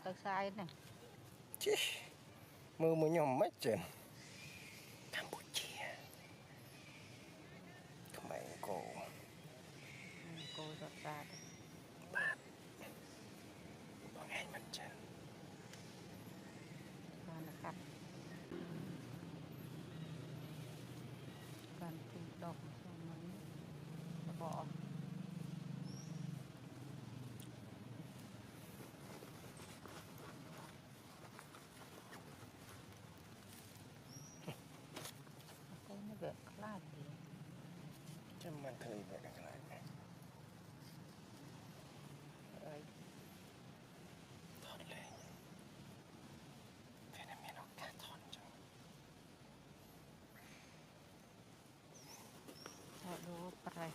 tới sai này Chí, mưa mới nhom mất trên Campuchia. Mày cô giọt ra bạn bằng ngày mất trên là cắt cần chủ động cho mấy bỏ cái nó việc lại gì chứ mình thời vậy được lại này rồi thọt lên thế này mình nó cả thọt cho đồ phải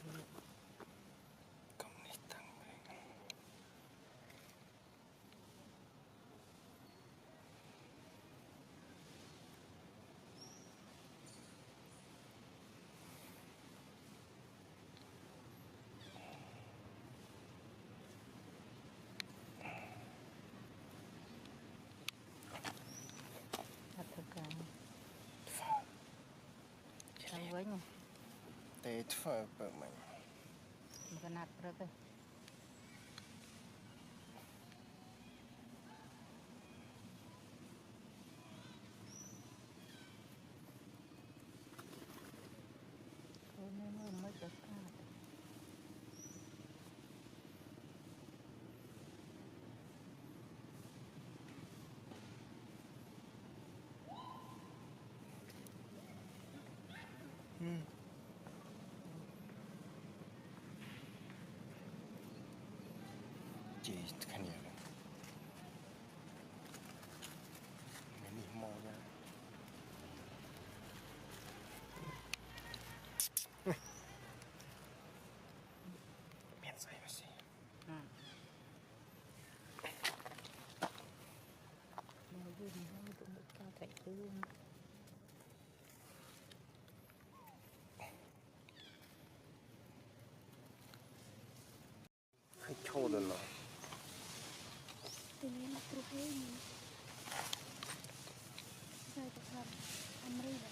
không nít tăng về thật thực cả phở sao với nhỉ tê phở bờ mình cái nát rồi cái nên mới được chỉ khăn nhiều lắm mình đi mò ra miền say mà xí nó vui nó cũng được cao thành tư hay trâu rồi nó Ini nak terus ini. Saya tak Amerika.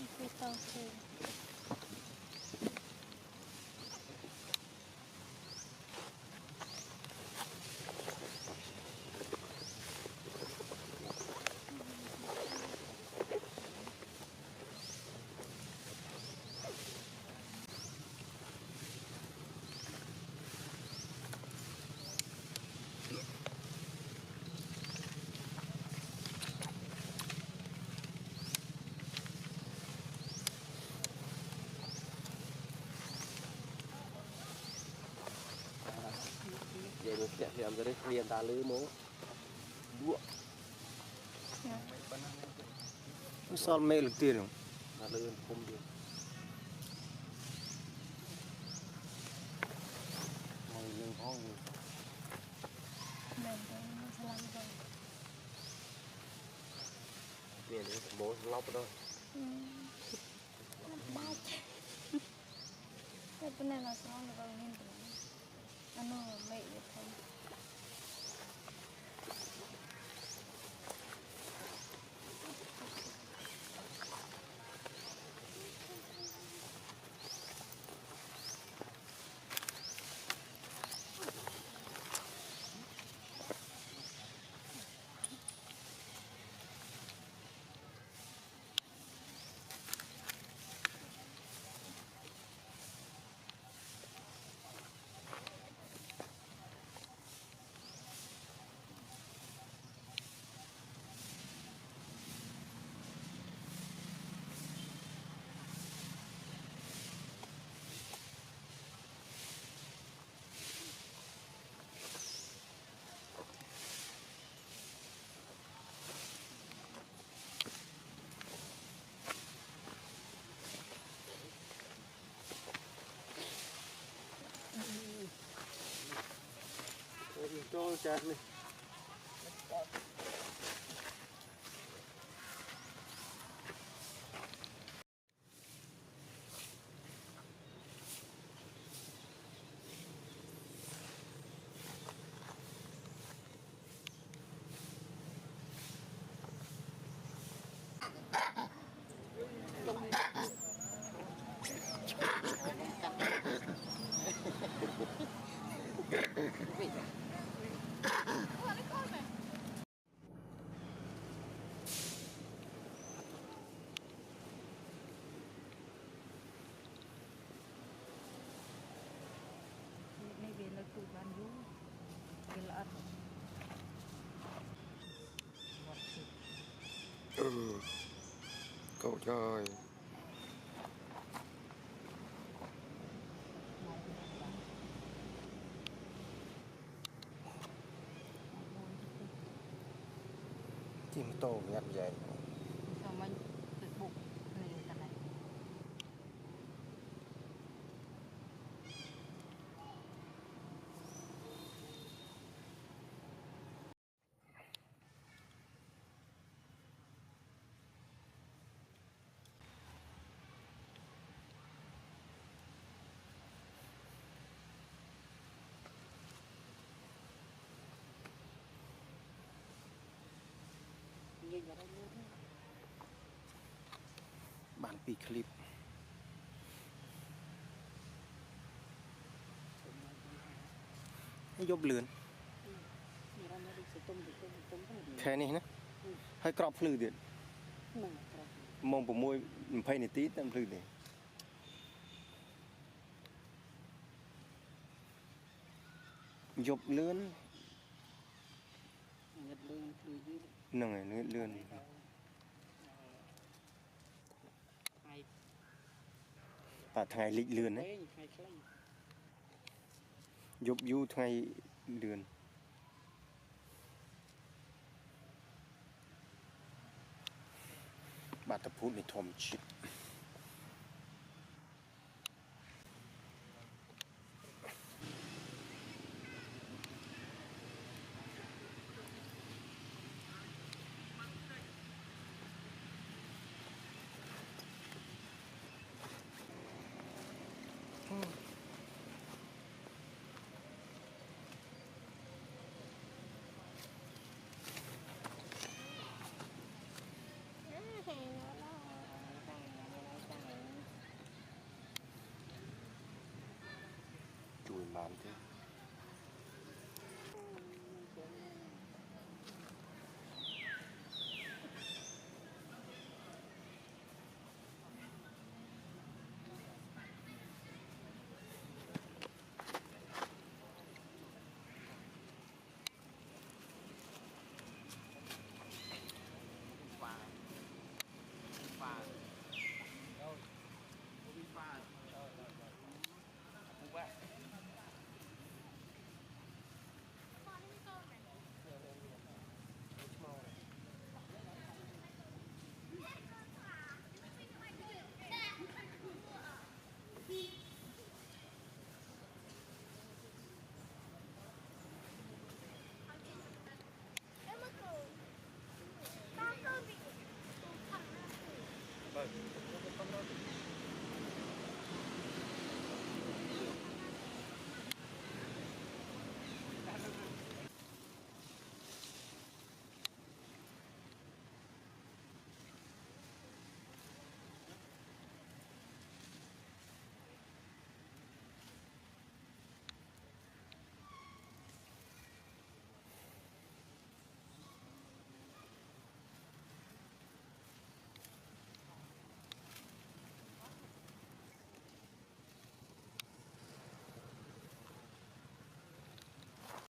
Itu tahu saya. Vậy mình sẽ làm cái liền ta lưới mố đũa sao mẹ lực tiền không ta lưới không được mày lưng hoang gì Mình đang làm rồi. về đấy bố lóc thôi Baca. Saya pernah langsung kalau ini. Anu baik gitu. Đâu chết này. Này về là tụi bạn vô về là ăn ngọt thịt Ừ. Cậu trời. ngon lắm. Chim tô nhặt vậy. Sao mình tự bụng này thế này nhìn vào đây luôn Bản pi clip. Dốc lươn. nhìn ra nó đi sẽ tung cái Khe này nè. Hơi crop lươn điện. mừng Mong bộ môi phây này tí tâm lươn điện. Dốc lươn. nhật lương dưới Nâng này lươn. hai Và thằng ngày lịch lươn đấy. hai cái Dốc du thằng ngày lươn. Bà tập phút này thòm chít. Chùi màn thế. Vâng.